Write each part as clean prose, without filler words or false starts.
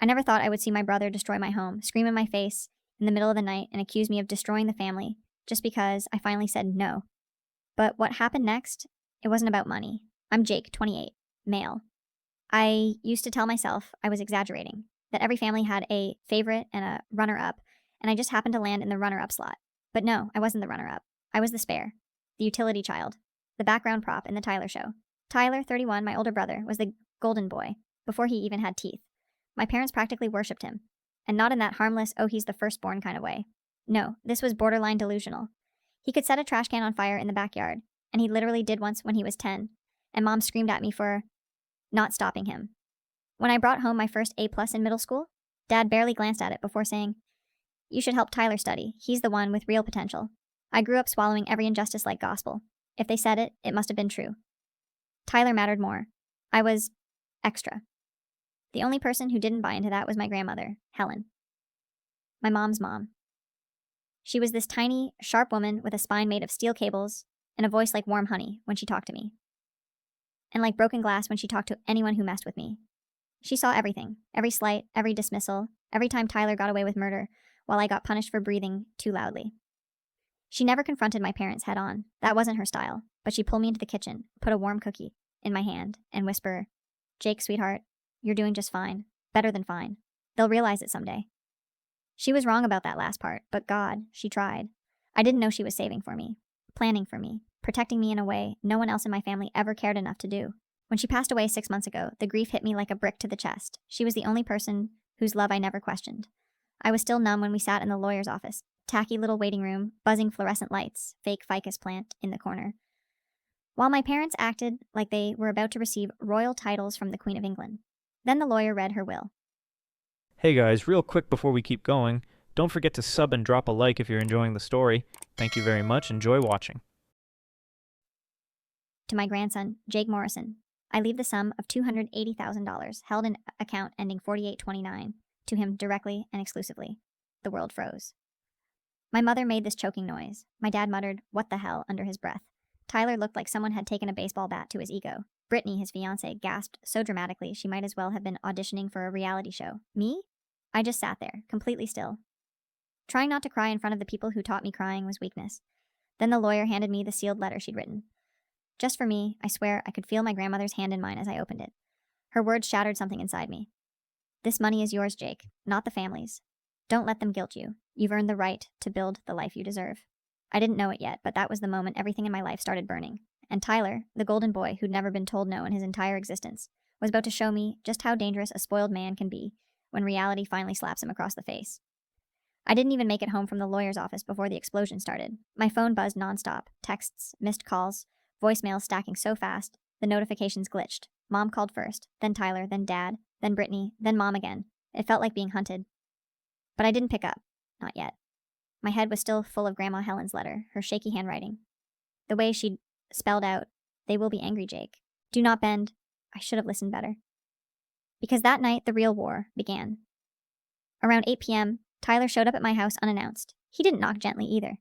I never thought I would see my brother destroy my home, scream in my face in the middle of the night, and accuse me of destroying the family just because I finally said no. But what happened next, it wasn't about money. I'm Jake, 28, male. I used to tell myself I was exaggerating, that every family had a favorite and a runner-up, and I just happened to land in the runner-up slot. But no, I wasn't the runner-up. I was the spare, the utility child, the background prop in the Tyler show. Tyler, 31, my older brother, was the golden boy, before he even had teeth. My parents practically worshipped him, and not in that harmless, oh, he's the firstborn kind of way. No, this was borderline delusional. He could set a trash can on fire in the backyard, and he literally did once when he was 10, and Mom screamed at me for not stopping him. When I brought home my first A+ in middle school, Dad barely glanced at it before saying, "You should help Tyler study. He's the one with real potential." I grew up swallowing every injustice like gospel. If they said it, it must have been true. Tyler mattered more. I was extra. The only person who didn't buy into that was my grandmother, Helen. My mom's mom. She was this tiny, sharp woman with a spine made of steel cables and a voice like warm honey when she talked to me. And like broken glass when she talked to anyone who messed with me. She saw everything, every slight, every dismissal, every time Tyler got away with murder, while I got punished for breathing too loudly. She never confronted my parents head on. That wasn't her style, but she'd pull me into the kitchen, put a warm cookie in my hand, and whisper, "Jake, sweetheart, you're doing just fine. Better than fine. They'll realize it someday." She was wrong about that last part, but God, she tried. I didn't know she was saving for me, planning for me, protecting me in a way no one else in my family ever cared enough to do. When she passed away 6 months ago, the grief hit me like a brick to the chest. She was the only person whose love I never questioned. I was still numb when we sat in the lawyer's office, tacky little waiting room, buzzing fluorescent lights, fake ficus plant in the corner, while my parents acted like they were about to receive royal titles from the Queen of England. Then the lawyer read her will. Hey guys, real quick before we keep going, don't forget to sub and drop a like if you're enjoying the story. Thank you very much. Enjoy watching. To my grandson, Jake Morrison, I leave the sum of $280,000 held in account ending 4829 to him directly and exclusively. The world froze. My mother made this choking noise. My dad muttered, "What the hell," under his breath. Tyler looked like someone had taken a baseball bat to his ego. Brittany, his fiancée, gasped so dramatically she might as well have been auditioning for a reality show. Me? I just sat there, completely still. Trying not to cry in front of the people who taught me crying was weakness. Then the lawyer handed me the sealed letter she'd written. Just for me, I swear I could feel my grandmother's hand in mine as I opened it. Her words shattered something inside me. "This money is yours, Jake, not the family's. Don't let them guilt you. You've earned the right to build the life you deserve." I didn't know it yet, but that was the moment everything in my life started burning. And Tyler, the golden boy who'd never been told no in his entire existence, was about to show me just how dangerous a spoiled man can be when reality finally slaps him across the face. I didn't even make it home from the lawyer's office before the explosion started. My phone buzzed nonstop, texts, missed calls, voicemails stacking so fast, the notifications glitched. Mom called first, then Tyler, then Dad, then Brittany, then Mom again. It felt like being hunted. But I didn't pick up. Not yet. My head was still full of Grandma Helen's letter, her shaky handwriting. The way she'd spelled out, "They will be angry, Jake. Do not bend." I should have listened better. Because that night, the real war began. Around 8 p.m., Tyler showed up at my house unannounced. He didn't knock gently either.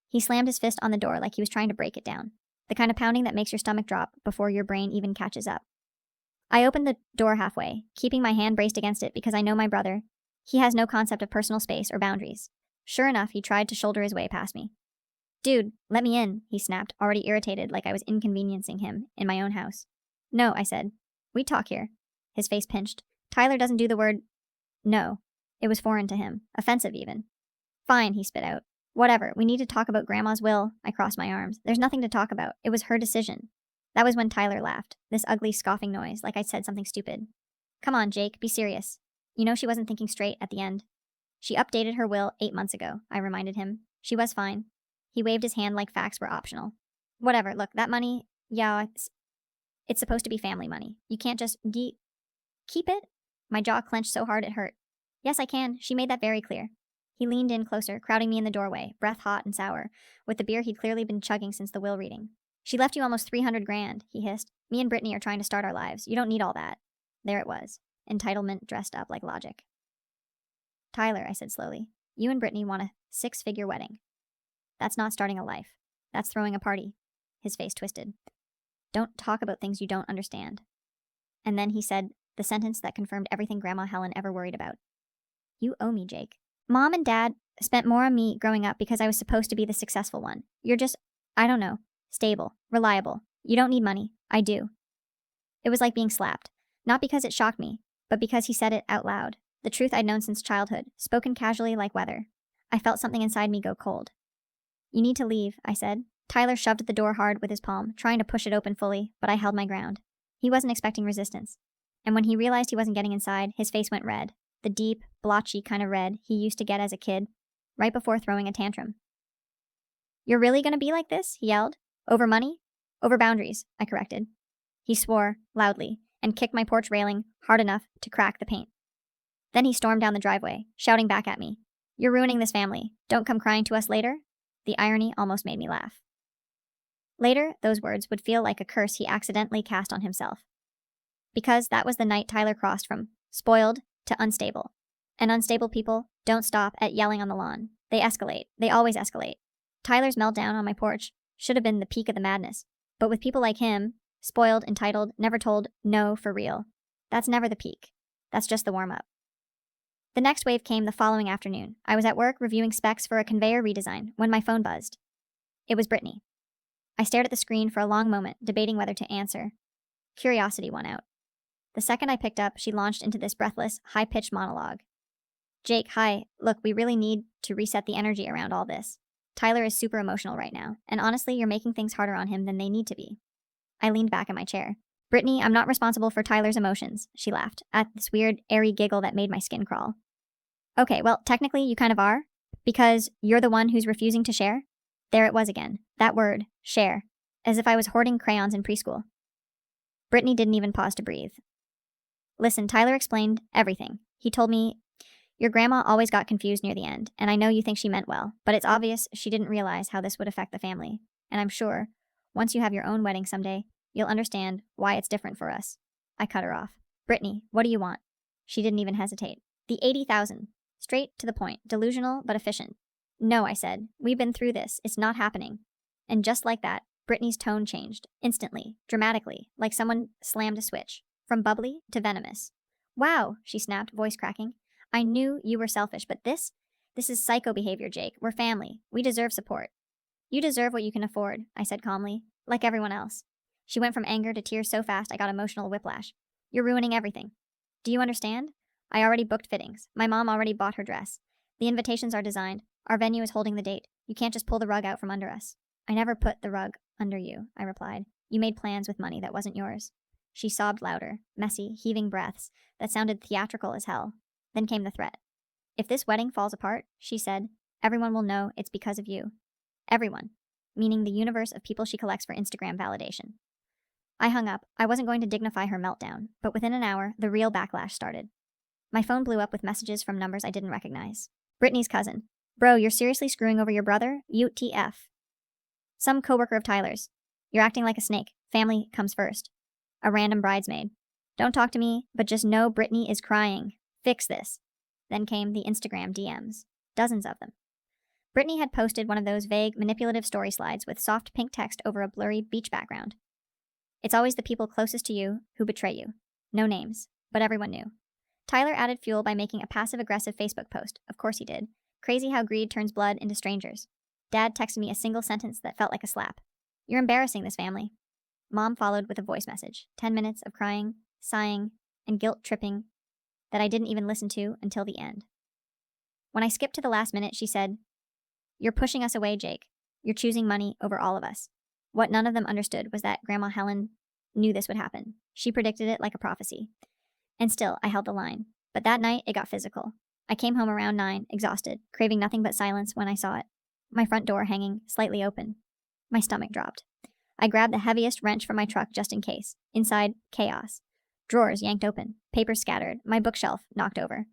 He slammed his fist on the door like he was trying to break it down. The kind of pounding that makes your stomach drop before your brain even catches up. I opened the door halfway, keeping my hand braced against it because I know my brother. He has no concept of personal space or boundaries. Sure enough, he tried to shoulder his way past me. "Dude, let me in," he snapped, already irritated like I was inconveniencing him in my own house. "No," I said. "We talk here." His face pinched. Tyler doesn't do the word no. It was foreign to him, offensive even. "Fine," he spit out. "Whatever, we need to talk about Grandma's will." I crossed my arms. "There's nothing to talk about. It was her decision." That was when Tyler laughed, this ugly, scoffing noise, like I'd said something stupid. "Come on, Jake, be serious. You know she wasn't thinking straight at the end." "She updated her will 8 months ago," I reminded him. "She was fine." He waved his hand like facts were optional. "Whatever, look, that money, yeah, it's supposed to be family money. You can't just keep it?" My jaw clenched so hard it hurt. "Yes, I can. She made that very clear." He leaned in closer, crowding me in the doorway, breath hot and sour, with the beer he'd clearly been chugging since the will reading. "She left you almost 300 grand, he hissed. "Me and Brittany are trying to start our lives. You don't need all that." There it was. Entitlement dressed up like logic. "Tyler," I said slowly, "you and Brittany want a 6-figure wedding. That's not starting a life. That's throwing a party." His face twisted. "Don't talk about things you don't understand." And then he said the sentence that confirmed everything Grandma Helen ever worried about. You owe me, Jake. Mom and Dad spent more on me growing up because I was supposed to be the successful one. You're just, I don't know, stable, reliable. You don't need money. I do. It was like being slapped. Not because it shocked me, but because he said it out loud. The truth I'd known since childhood, spoken casually like weather. I felt something inside me go cold. You need to leave, I said. Tyler shoved at the door hard with his palm, trying to push it open fully, but I held my ground. He wasn't expecting resistance. And when he realized he wasn't getting inside, his face went red. The deep, blotchy kind of red he used to get as a kid, right before throwing a tantrum. You're really gonna be like this? He yelled. Over money? Over boundaries, I corrected. He swore, loudly, and kicked my porch railing hard enough to crack the paint. Then he stormed down the driveway, shouting back at me, You're ruining this family. Don't come crying to us later? The irony almost made me laugh. Later, those words would feel like a curse he accidentally cast on himself. Because that was the night Tyler crossed from spoiled to unstable. And unstable people don't stop at yelling on the lawn. They escalate. They always escalate. Tyler's meltdown on my porch should have been the peak of the madness. But with people like him, spoiled, entitled, never told no for real, that's never the peak. That's just the warm-up. The next wave came the following afternoon. I was at work reviewing specs for a conveyor redesign when my phone buzzed. It was Brittany. I stared at the screen for a long moment, debating whether to answer. Curiosity won out. The second I picked up, she launched into this breathless, high-pitched monologue. Jake, hi. Look, we really need to reset the energy around all this. Tyler is super emotional right now, and honestly, you're making things harder on him than they need to be. I leaned back in my chair. Brittany, I'm not responsible for Tyler's emotions, she laughed, at this weird, airy giggle that made my skin crawl. Okay, well, technically you kind of are, because you're the one who's refusing to share. There it was again, that word, share, as if I was hoarding crayons in preschool. Brittany didn't even pause to breathe. Listen, Tyler explained everything. He told me, your grandma always got confused near the end, and I know you think she meant well, but it's obvious she didn't realize how this would affect the family. And I'm sure, once you have your own wedding someday, you'll understand why it's different for us. I cut her off. Brittany, what do you want? She didn't even hesitate. The 80,000. Straight to the point. Delusional, but efficient. No, I said. We've been through this. It's not happening. And just like that, Brittany's tone changed. Instantly. Dramatically. Like someone slammed a switch. From bubbly to venomous. Wow, she snapped, voice cracking. I knew you were selfish, but this is psycho behavior, Jake. We're family. We deserve support. You deserve what you can afford, I said calmly. Like everyone else. She went from anger to tears so fast I got emotional whiplash. You're ruining everything. Do you understand? I already booked fittings. My mom already bought her dress. The invitations are designed. Our venue is holding the date. You can't just pull the rug out from under us. I never put the rug under you, I replied. You made plans with money that wasn't yours. She sobbed louder, messy, heaving breaths that sounded theatrical as hell. Then came the threat. If this wedding falls apart, she said, everyone will know it's because of you. Everyone. Meaning the universe of people she collects for Instagram validation. I hung up. I wasn't going to dignify her meltdown, but within an hour, the real backlash started. My phone blew up with messages from numbers I didn't recognize. Brittany's cousin. Bro, you're seriously screwing over your brother? UTF. Some coworker of Tyler's. You're acting like a snake. Family comes first. A random bridesmaid. Don't talk to me, but just know Brittany is crying. Fix this. Then came the Instagram DMs. Dozens of them. Brittany had posted one of those vague, manipulative story slides with soft pink text over a blurry beach background. It's always the people closest to you who betray you. No names, but everyone knew. Tyler added fuel by making a passive-aggressive Facebook post. Of course he did. Crazy how greed turns blood into strangers. Dad texted me a single sentence that felt like a slap. You're embarrassing this family. Mom followed with a voice message. 10 minutes of crying, sighing, and guilt-tripping that I didn't even listen to until the end. When I skipped to the last minute, she said, You're pushing us away, Jake. You're choosing money over all of us. What none of them understood was that Grandma Helen knew this would happen. She predicted it like a prophecy. And still, I held the line. But that night, it got physical. I came home around 9, exhausted, craving nothing but silence when I saw it. My front door hanging slightly open. My stomach dropped. I grabbed the heaviest wrench from my truck just in case. Inside, chaos. Drawers yanked open. Papers scattered. My bookshelf knocked over.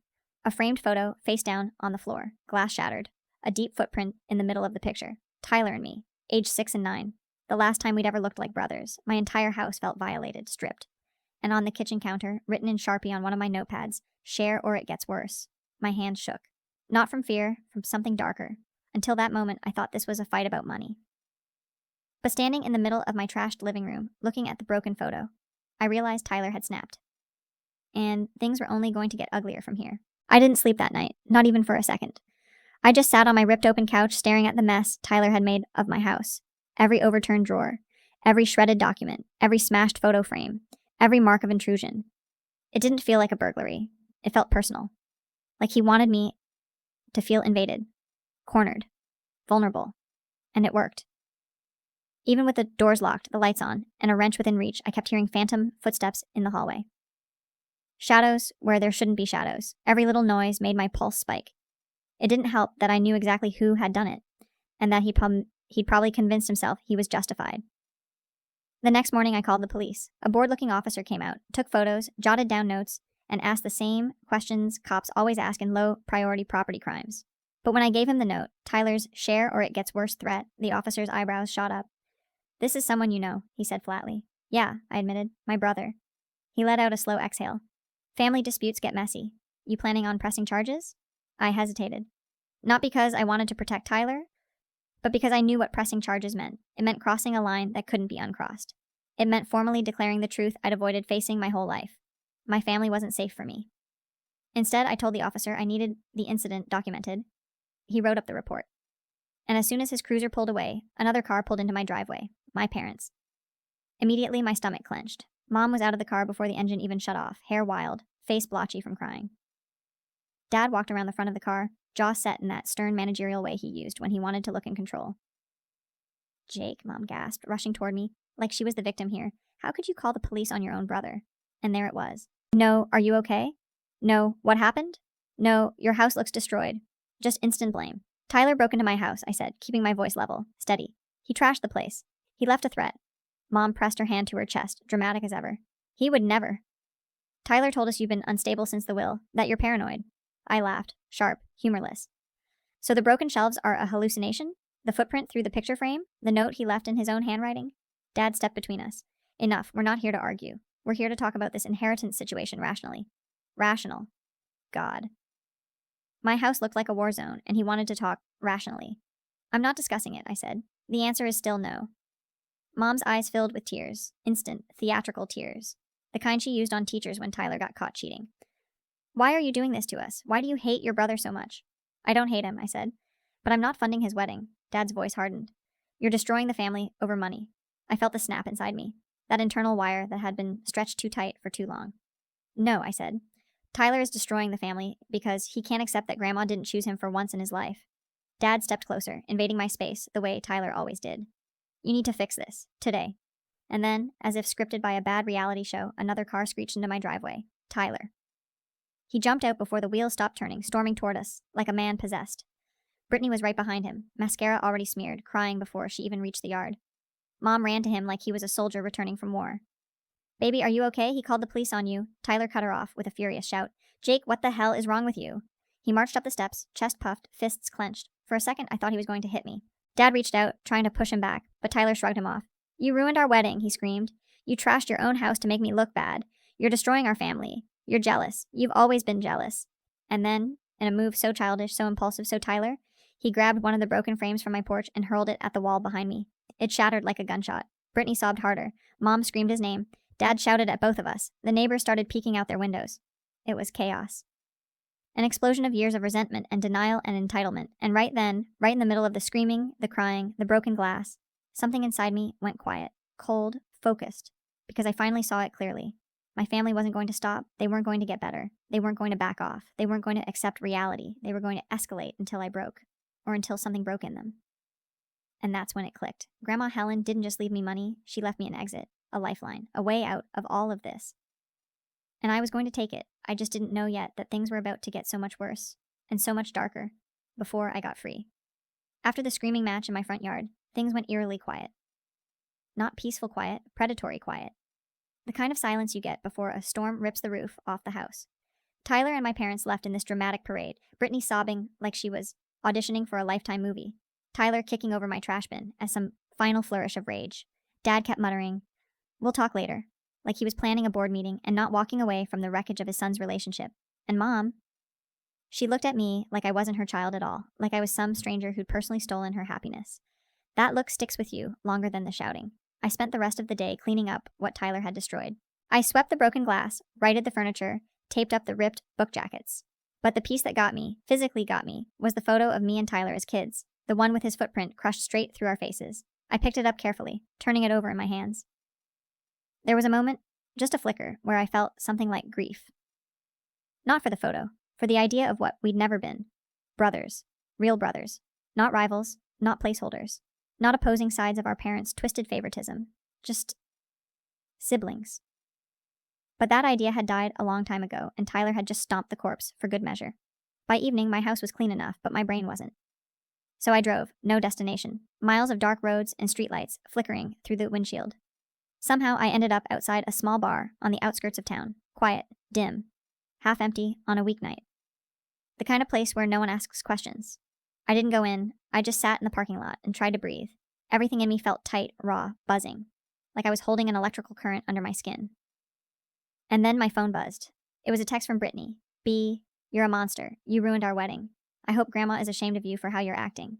A framed photo face down on the floor. Glass shattered. A deep footprint in the middle of the picture. Tyler and me. Age 6 and 9. The last time we'd ever looked like brothers. My entire house felt violated, stripped. And on the kitchen counter, written in Sharpie on one of my notepads, share or it gets worse. My hand shook. Not from fear, from something darker. Until that moment, I thought this was a fight about money. But standing in the middle of my trashed living room, looking at the broken photo, I realized Tyler had snapped. and things were only going to get uglier from here. I didn't sleep that night, not even for a second. I just sat on my ripped open couch staring at the mess Tyler had made of my house. Every overturned drawer, every shredded document, every smashed photo frame, every mark of intrusion. It didn't feel like a burglary. It felt personal. Like he wanted me to feel invaded, cornered, vulnerable. And it worked. Even with the doors locked, the lights on, and a wrench within reach, I kept hearing phantom footsteps in the hallway. Shadows where there shouldn't be shadows. Every little noise made my pulse spike. It didn't help that I knew exactly who had done it, and that he'd probably convinced himself he was justified. The next morning, I called the police. A bored-looking officer came out, took photos, jotted down notes, and asked the same questions cops always ask in low-priority property crimes. But when I gave him the note, Tyler's "share or it gets worse" threat, the officer's eyebrows shot up. "This is someone you know," he said flatly. "Yeah," I admitted. "My brother." He let out a slow exhale. "Family disputes get messy. You planning on pressing charges?" I hesitated. Not because I wanted to protect Tyler, but because I knew what pressing charges meant. It meant crossing a line that couldn't be uncrossed. It meant formally declaring the truth I'd avoided facing my whole life. My family wasn't safe for me. Instead, I told the officer I needed the incident documented. He wrote up the report. And as soon as his cruiser pulled away, another car pulled into my driveway. My parents. Immediately, my stomach clenched. Mom was out of the car before the engine even shut off, hair wild, face blotchy from crying. Dad walked around the front of the car, jaw set in that stern managerial way he used when he wanted to look in control. "Jake," Mom gasped, rushing toward me, like she was the victim here. "How could you call the police on your own brother?" And there it was. "No, are you okay? No, what happened? No, your house looks destroyed." Just instant blame. "Tyler broke into my house," I said, keeping my voice level, steady. "He trashed the place. He left a threat." Mom pressed her hand to her chest, dramatic as ever. "He would never." "Tyler told us you've been unstable since the will, that you're paranoid." I laughed, sharp, humorless. "So the broken shelves are a hallucination? The footprint through the picture frame? The note he left in his own handwriting?" Dad stepped between us. "Enough, we're not here to argue. We're here to talk about this inheritance situation rationally." Rational. God. My house looked like a war zone, and he wanted to talk rationally. "I'm not discussing it," I said. "The answer is still no." Mom's eyes filled with tears, instant, theatrical tears, the kind she used on teachers when Tyler got caught cheating. "Why are you doing this to us? Why do you hate your brother so much?" "I don't hate him," I said. "But I'm not funding his wedding." Dad's voice hardened. "You're destroying the family over money." I felt the snap inside me, that internal wire that had been stretched too tight for too long. "No," I said. "Tyler is destroying the family because he can't accept that Grandma didn't choose him for once in his life." Dad stepped closer, invading my space the way Tyler always did. "You need to fix this, today." And then, as if scripted by a bad reality show, another car screeched into my driveway. Tyler. He jumped out before the wheels stopped turning, storming toward us, like a man possessed. Brittany was right behind him, mascara already smeared, crying before she even reached the yard. Mom ran to him like he was a soldier returning from war. "Baby, are you okay? He called the police on you." Tyler cut her off with a furious shout. "Jake, what the hell is wrong with you?" He marched up the steps, chest puffed, fists clenched. For a second, I thought he was going to hit me. Dad reached out, trying to push him back, but Tyler shrugged him off. "You ruined our wedding," he screamed. "You trashed your own house to make me look bad. You're destroying our family. You're jealous. You've always been jealous." And then, in a move so childish, so impulsive, so Tyler, he grabbed one of the broken frames from my porch and hurled it at the wall behind me. It shattered like a gunshot. Brittany sobbed harder. Mom screamed his name. Dad shouted at both of us. The neighbors started peeking out their windows. It was chaos. An explosion of years of resentment and denial and entitlement. And right then, right in the middle of the screaming, the crying, the broken glass, something inside me went quiet, cold, focused, because I finally saw it clearly. My family wasn't going to stop. They weren't going to get better. They weren't going to back off. They weren't going to accept reality. They were going to escalate until I broke, or until something broke in them. And that's when it clicked. Grandma Helen didn't just leave me money, she left me an exit, a lifeline, a way out of all of this. And I was going to take it. I just didn't know yet that things were about to get so much worse, and so much darker, before I got free. After the screaming match in my front yard, things went eerily quiet. Not peaceful quiet, predatory quiet. The kind of silence you get before a storm rips the roof off the house. Tyler and my parents left in this dramatic parade, Brittany sobbing like she was auditioning for a Lifetime movie. Tyler kicking over my trash bin as some final flourish of rage. Dad kept muttering, "We'll talk later," like he was planning a board meeting and not walking away from the wreckage of his son's relationship. And Mom, she looked at me like I wasn't her child at all, like I was some stranger who'd personally stolen her happiness. That look sticks with you longer than the shouting. I spent the rest of the day cleaning up what Tyler had destroyed. I swept the broken glass, righted the furniture, taped up the ripped book jackets. But the piece that got me, physically got me, was the photo of me and Tyler as kids, the one with his footprint crushed straight through our faces. I picked it up carefully, turning it over in my hands. There was a moment, just a flicker, where I felt something like grief. Not for the photo, for the idea of what we'd never been. Brothers. Real brothers. Not rivals, not placeholders. Not opposing sides of our parents' twisted favoritism. Just siblings. But that idea had died a long time ago, and Tyler had just stomped the corpse for good measure. By evening, my house was clean enough, but my brain wasn't. So I drove, no destination, miles of dark roads and streetlights flickering through the windshield. Somehow I ended up outside a small bar on the outskirts of town, quiet, dim, half empty on a weeknight. The kind of place where no one asks questions. I didn't go in, I just sat in the parking lot and tried to breathe. Everything in me felt tight, raw, buzzing, like I was holding an electrical current under my skin. And then my phone buzzed. It was a text from Brittany. B, you're a monster. You ruined our wedding. I hope Grandma is ashamed of you for how you're acting.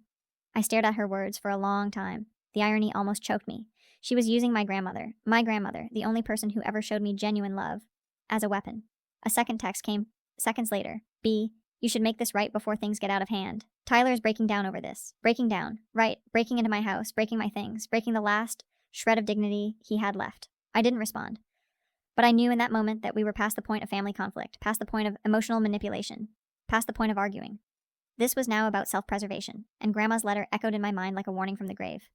I stared at her words for a long time. The irony almost choked me. She was using my grandmother, the only person who ever showed me genuine love, as a weapon. A second text came seconds later. B, you should make this right before things get out of hand. Tyler is breaking down over this. Breaking down. Right. Breaking into my house. Breaking my things. Breaking the last shred of dignity he had left. I didn't respond. But I knew in that moment that we were past the point of family conflict, past the point of emotional manipulation, past the point of arguing. This was now about self-preservation, and Grandma's letter echoed in my mind like a warning from the grave.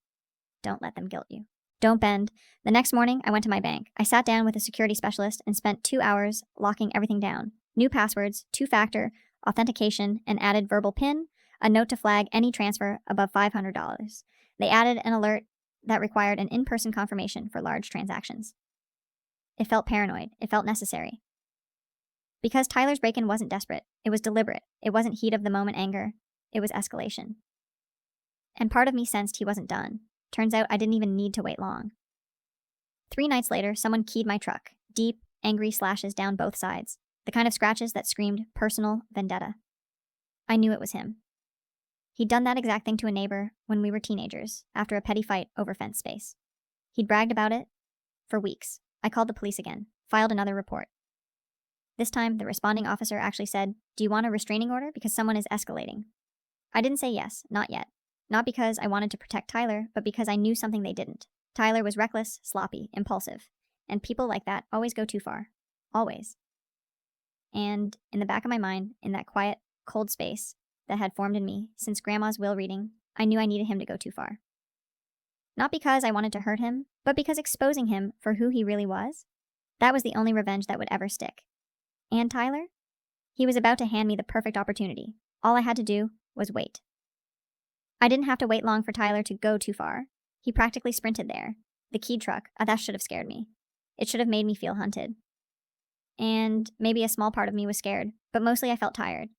Don't let them guilt you. Don't bend. The next morning, I went to my bank. I sat down with a security specialist and spent 2 hours locking everything down. New passwords, 2-factor authentication, an added verbal PIN, a note to flag any transfer above $500. They added an alert that required an in-person confirmation for large transactions. It felt paranoid. It felt necessary. Because Tyler's break-in wasn't desperate. It was deliberate. It wasn't heat-of-the-moment anger. It was escalation. And part of me sensed he wasn't done. Turns out I didn't even need to wait long. 3 nights later, someone keyed my truck. Deep, angry slashes down both sides. The kind of scratches that screamed personal vendetta. I knew it was him. He'd done that exact thing to a neighbor when we were teenagers, after a petty fight over fence space. He'd bragged about it for weeks. I called the police again, filed another report. This time, the responding officer actually said, "Do you want a restraining order because someone is escalating?" I didn't say yes, not yet. Not because I wanted to protect Tyler, but because I knew something they didn't. Tyler was reckless, sloppy, impulsive. And people like that always go too far. Always. And in the back of my mind, in that quiet, cold space that had formed in me since Grandma's will reading, I knew I needed him to go too far. Not because I wanted to hurt him, but because exposing him for who he really was, that was the only revenge that would ever stick. And Tyler? He was about to hand me the perfect opportunity. All I had to do was wait. I didn't have to wait long for Tyler to go too far. He practically sprinted there. The keyed truck, that should have scared me. It should have made me feel hunted. And maybe a small part of me was scared, but mostly I felt tired.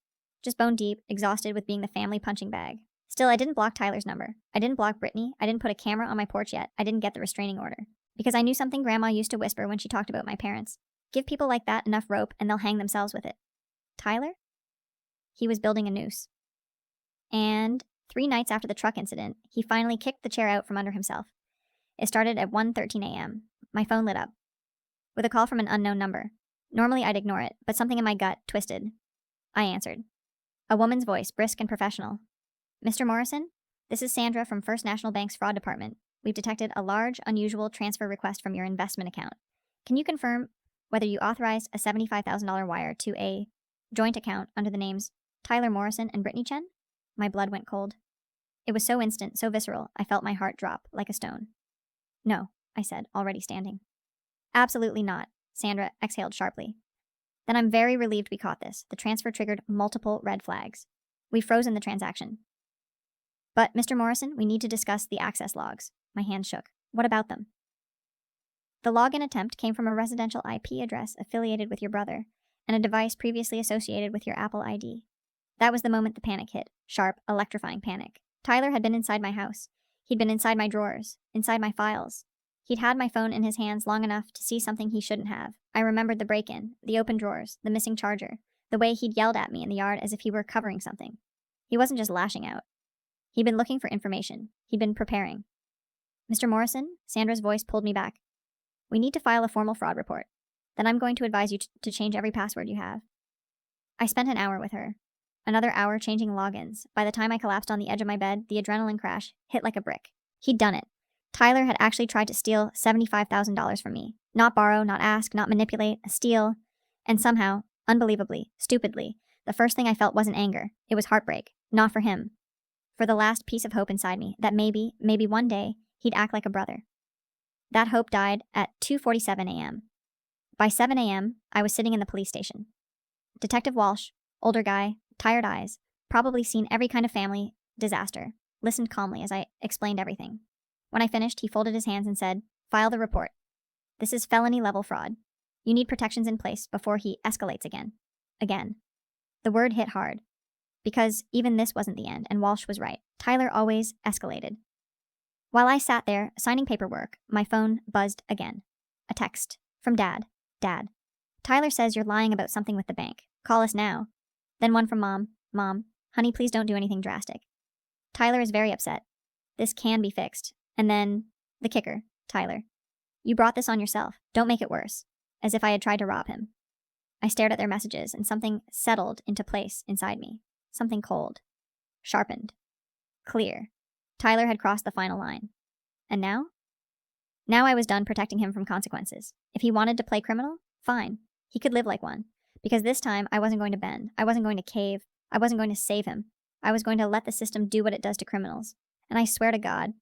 Just bone deep, exhausted with being the family punching bag. Still, I didn't block Tyler's number. I didn't block Brittany. I didn't put a camera on my porch yet. I didn't get the restraining order. Because I knew something Grandma used to whisper when she talked about my parents. Give people like that enough rope and they'll hang themselves with it. Tyler? He was building a noose. And 3 nights after the truck incident, he finally kicked the chair out from under himself. It started at 1:13 a.m. My phone lit up. With a call from an unknown number. Normally I'd ignore it, but something in my gut twisted. I answered. A woman's voice, brisk and professional. Mr. Morrison? This is Sandra from First National Bank's fraud department. We've detected a large, unusual transfer request from your investment account. Can you confirm whether you authorized a $75,000 wire to a joint account under the names Tyler Morrison and Brittany Chen? My blood went cold. It was so instant, so visceral, I felt my heart drop like a stone. No, I said, already standing. Absolutely not, Sandra exhaled sharply. Then I'm very relieved we caught this. The transfer triggered multiple red flags. We've frozen the transaction. But, Mr. Morrison, we need to discuss the access logs. My hand shook. What about them? The login attempt came from a residential IP address affiliated with your brother, and a device previously associated with your Apple ID. That was the moment the panic hit. Sharp, electrifying panic. Tyler had been inside my house. He'd been inside my drawers, inside my files. He'd had my phone in his hands long enough to see something he shouldn't have. I remembered the break-in, the open drawers, the missing charger, the way he'd yelled at me in the yard as if he were covering something. He wasn't just lashing out. He'd been looking for information. He'd been preparing. Mr. Morrison, Sandra's voice pulled me back. We need to file a formal fraud report. then I'm going to advise you to change every password you have. I spent an hour with her. Another hour changing logins. By the time I collapsed on the edge of my bed, the adrenaline crash hit like a brick. He'd done it. Tyler had actually tried to steal $75,000 from me. Not borrow, not ask, not manipulate, steal. And somehow, unbelievably, stupidly, the first thing I felt wasn't anger. It was heartbreak. Not for him. For the last piece of hope inside me that maybe one day, he'd act like a brother. That hope died at 2:47 a.m. By 7 a.m., I was sitting in the police station. Detective Walsh, older guy, tired eyes, probably seen every kind of family disaster, listened calmly as I explained everything. When I finished, he folded his hands and said, "File the report. This is felony-level fraud. You need protections in place before he escalates again." Again. The word hit hard. Because even this wasn't the end, and Walsh was right. Tyler always escalated. While I sat there, signing paperwork, my phone buzzed again. A text. From Dad. Dad. Tyler says you're lying about something with the bank. Call us now. Then one from Mom. Mom, honey, please don't do anything drastic. Tyler is very upset. This can be fixed. And then, the kicker. Tyler. You brought this on yourself. Don't make it worse. As if I had tried to rob him. I stared at their messages, and something settled into place inside me. Something cold. Sharpened. Clear. Tyler had crossed the final line. And now? Now I was done protecting him from consequences. If he wanted to play criminal, fine. He could live like one. Because this time, I wasn't going to bend. I wasn't going to cave. I wasn't going to save him. I was going to let the system do what it does to criminals. And I swear to God,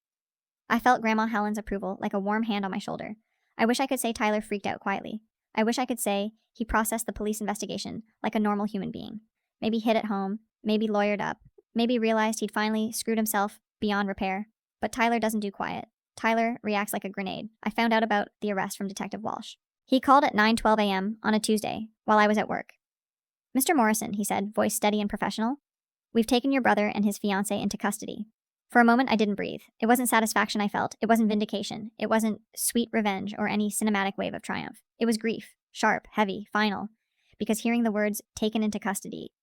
I felt Grandma Helen's approval like a warm hand on my shoulder. I wish I could say Tyler freaked out quietly. I wish I could say he processed the police investigation like a normal human being. Maybe hid at home, maybe lawyered up, maybe realized he'd finally screwed himself beyond repair. But Tyler doesn't do quiet. Tyler reacts like a grenade. I found out about the arrest from Detective Walsh. He called at 9:12 a.m. on a Tuesday, while I was at work. "Mr. Morrison," he said, voice steady and professional, "we've taken your brother and his fiancée into custody." For a moment, I didn't breathe. It wasn't satisfaction I felt. It wasn't vindication. It wasn't sweet revenge or any cinematic wave of triumph. It was grief. Sharp, heavy, final. Because hearing the words, "taken into custody,"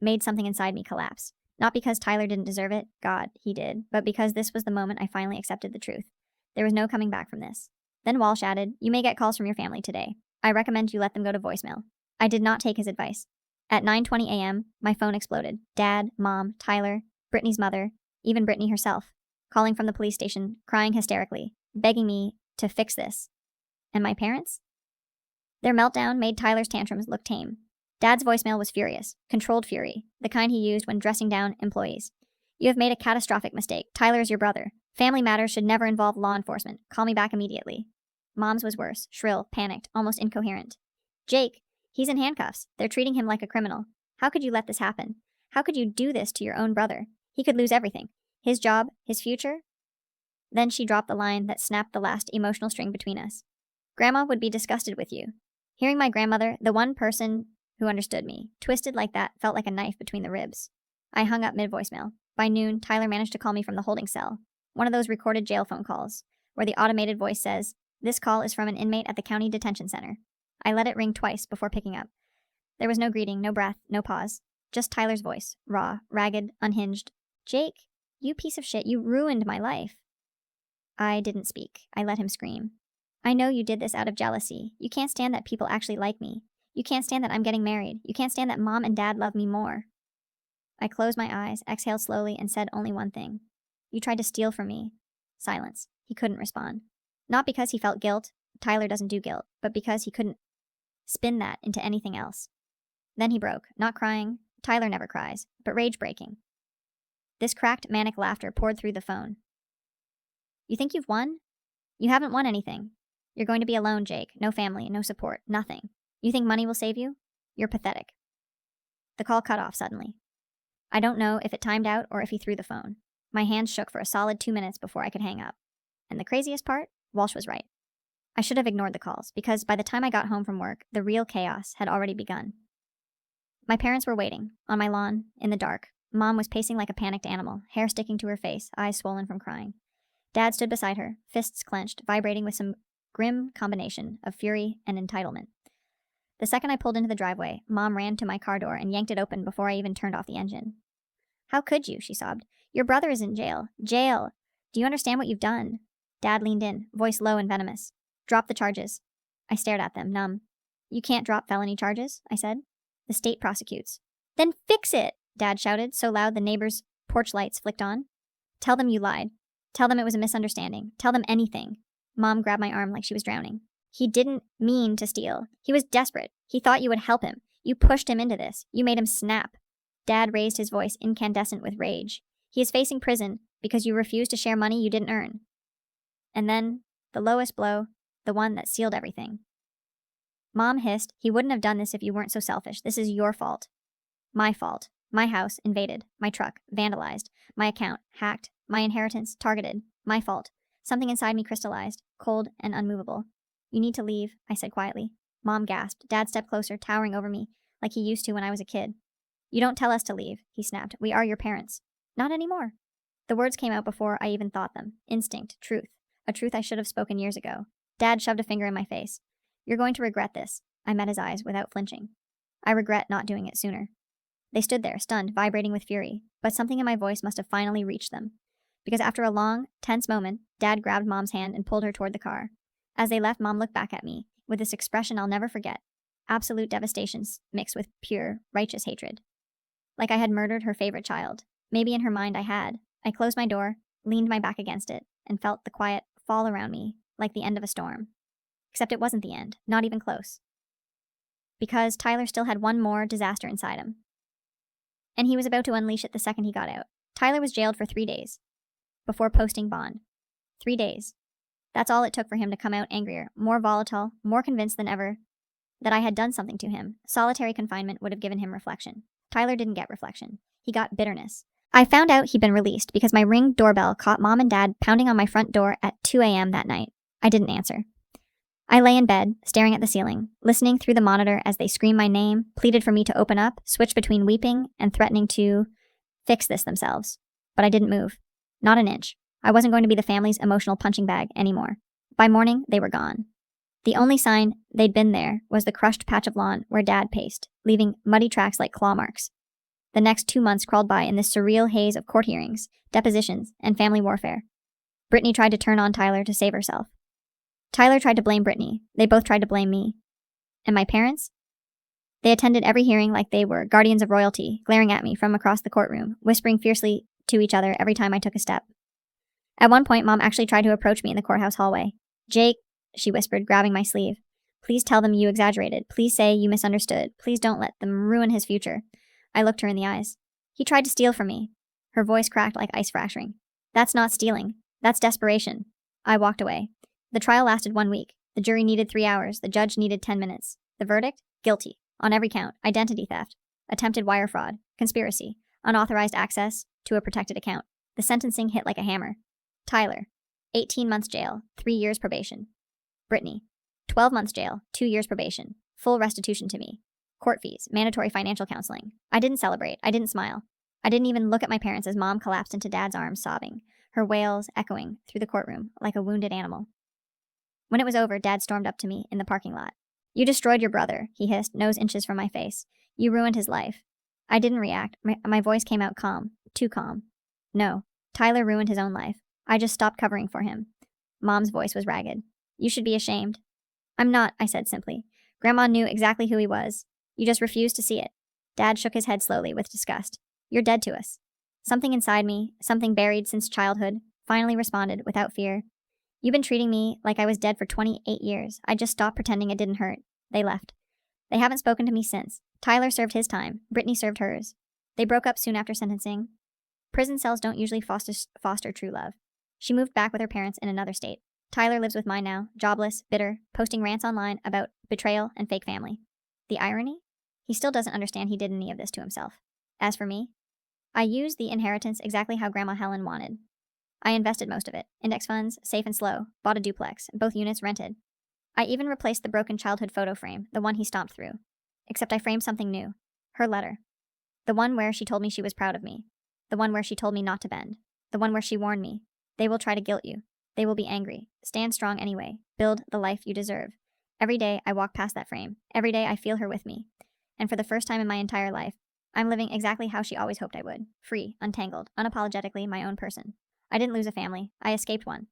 made something inside me collapse. Not because Tyler didn't deserve it. God, he did. But because this was the moment I finally accepted the truth. There was no coming back from this. Then Walsh added, "You may get calls from your family today. I recommend you let them go to voicemail." I did not take his advice. At 9:20 a.m., my phone exploded. Dad, Mom, Tyler, Brittany's mother, even Brittany herself, calling from the police station, crying hysterically, begging me to fix this. And my parents? Their meltdown made Tyler's tantrums look tame. Dad's voicemail was furious, controlled fury, the kind he used when dressing down employees. "You have made a catastrophic mistake. Tyler is your brother. Family matters should never involve law enforcement. Call me back immediately." Mom's was worse, shrill, panicked, almost incoherent. "Jake, he's in handcuffs. They're treating him like a criminal. How could you let this happen? How could you do this to your own brother? He could lose everything. His job, his future." Then she dropped the line that snapped the last emotional string between us. "Grandma would be disgusted with you." Hearing my grandmother, the one person who understood me, twisted like that felt like a knife between the ribs. I hung up mid-voicemail. By noon, Tyler managed to call me from the holding cell. One of those recorded jail phone calls, where the automated voice says, "This call is from an inmate at the county detention center." I let it ring twice before picking up. There was no greeting, no breath, no pause. Just Tyler's voice, raw, ragged, unhinged. "Jake, you piece of shit, you ruined my life." I didn't speak. I let him scream. "I know you did this out of jealousy. You can't stand that people actually like me. You can't stand that I'm getting married. You can't stand that Mom and Dad love me more." I closed my eyes, exhaled slowly, and said only one thing. "You tried to steal from me." Silence. He couldn't respond. Not because he felt guilt. Tyler doesn't do guilt. But because he couldn't spin that into anything else. Then he broke, not crying. Tyler never cries, but rage-breaking. This cracked, manic laughter poured through the phone. "You think you've won? You haven't won anything. You're going to be alone, Jake. No family, no support, nothing. You think money will save you? You're pathetic." The call cut off suddenly. I don't know if it timed out or if he threw the phone. My hands shook for a solid 2 minutes before I could hang up. And the craziest part? Walsh was right. I should have ignored the calls, because by the time I got home from work, the real chaos had already begun. My parents were waiting, on my lawn, in the dark. Mom was pacing like a panicked animal, hair sticking to her face, eyes swollen from crying. Dad stood beside her, fists clenched, vibrating with some grim combination of fury and entitlement. The second I pulled into the driveway, Mom ran to my car door and yanked it open before I even turned off the engine. "How could you?" she sobbed. "Your brother is in jail. Jail! Do you understand what you've done?" Dad leaned in, voice low and venomous. "Drop the charges." I stared at them, numb. You can't drop felony charges, I said. The state prosecutes. Then fix it, Dad shouted so loud the neighbors' porch lights flicked on. Tell them you lied. Tell them it was a misunderstanding. Tell them anything. Mom grabbed my arm like she was drowning. He didn't mean to steal. He was desperate. He thought you would help him. You pushed him into this. You made him snap. Dad raised his voice incandescent with rage. He is facing prison because you refused to share money you didn't earn. And then, the lowest blow, the one that sealed everything. Mom hissed, he wouldn't have done this if you weren't so selfish. This is your fault. My fault. My house invaded. My truck vandalized. My account hacked. My inheritance targeted. My fault. Something inside me crystallized, cold and unmovable. You need to leave, I said quietly. Mom gasped. Dad stepped closer, towering over me, like he used to when I was a kid. You don't tell us to leave, he snapped. We are your parents. Not anymore. The words came out before I even thought them. Instinct. Truth. A truth I should have spoken years ago. Dad shoved a finger in my face. You're going to regret this. I met his eyes without flinching. I regret not doing it sooner. They stood there, stunned, vibrating with fury, but something in my voice must have finally reached them. Because after a long, tense moment, Dad grabbed Mom's hand and pulled her toward the car. As they left, Mom looked back at me, with this expression I'll never forget. Absolute devastation mixed with pure, righteous hatred. Like I had murdered her favorite child. Maybe in her mind I had. I closed my door, leaned my back against it, and felt the quiet fall around me, like the end of a storm. Except it wasn't the end, not even close. Because Tyler still had one more disaster inside him. And he was about to unleash it the second he got out. Tyler was jailed for 3 days, before posting bond. 3 days. That's all it took for him to come out angrier, more volatile, more convinced than ever that I had done something to him. Solitary confinement would have given him reflection. Tyler didn't get reflection. He got bitterness. I found out he'd been released because my Ring doorbell caught Mom and Dad pounding on my front door at 2 a.m. that night. I didn't answer. I lay in bed, staring at the ceiling, listening through the monitor as they screamed my name, pleaded for me to open up, switched between weeping and threatening to fix this themselves. But I didn't move. Not an inch. I wasn't going to be the family's emotional punching bag anymore. By morning, they were gone. The only sign they'd been there was the crushed patch of lawn where Dad paced, leaving muddy tracks like claw marks. The next 2 months crawled by in this surreal haze of court hearings, depositions, and family warfare. Brittany tried to turn on Tyler to save herself. Tyler tried to blame Brittany. They both tried to blame me. And my parents? They attended every hearing like they were guardians of royalty, glaring at me from across the courtroom, whispering fiercely to each other every time I took a step. At one point, Mom actually tried to approach me in the courthouse hallway. Jake, she whispered, grabbing my sleeve. Please tell them you exaggerated. Please say you misunderstood. Please don't let them ruin his future. I looked her in the eyes. He tried to steal from me. Her voice cracked like ice fracturing. That's not stealing. That's desperation. I walked away. The trial lasted 1 week. The jury needed 3 hours. The judge needed 10 minutes. The verdict? Guilty. On every count. Identity theft. Attempted wire fraud. Conspiracy. Unauthorized access to a protected account. The sentencing hit like a hammer. Tyler. 18 months jail. 3 years probation. Brittany. 12 months jail. 2 years probation. Full restitution to me. Court fees. Mandatory financial counseling. I didn't celebrate. I didn't smile. I didn't even look at my parents as Mom collapsed into Dad's arms sobbing, her wails echoing through the courtroom like a wounded animal. When it was over, Dad stormed up to me in the parking lot. You destroyed your brother, he hissed, nose inches from my face. You ruined his life. I didn't react. My voice came out calm. Too calm. No. Tyler ruined his own life. I just stopped covering for him. Mom's voice was ragged. You should be ashamed. I'm not, I said simply. Grandma knew exactly who he was. You just refused to see it. Dad shook his head slowly with disgust. You're dead to us. Something inside me, something buried since childhood, finally responded without fear. You've been treating me like I was dead for 28 years. I just stopped pretending it didn't hurt. They left. They haven't spoken to me since. Tyler served his time. Brittany served hers. They broke up soon after sentencing. Prison cells don't usually foster true love. She moved back with her parents in another state. Tyler lives with mine now, jobless, bitter, posting rants online about betrayal and fake family. The irony? He still doesn't understand he did any of this to himself. As for me, I used the inheritance exactly how Grandma Helen wanted. I invested most of it. Index funds, safe and slow, bought a duplex, both units rented. I even replaced the broken childhood photo frame, the one he stomped through. Except I framed something new. Her letter. The one where she told me she was proud of me. The one where she told me not to bend. The one where she warned me. They will try to guilt you. They will be angry. Stand strong anyway. Build the life you deserve. Every day I walk past that frame. Every day I feel her with me. And for the first time in my entire life, I'm living exactly how she always hoped I would. Free, untangled, unapologetically my own person. I didn't lose a family. I escaped one.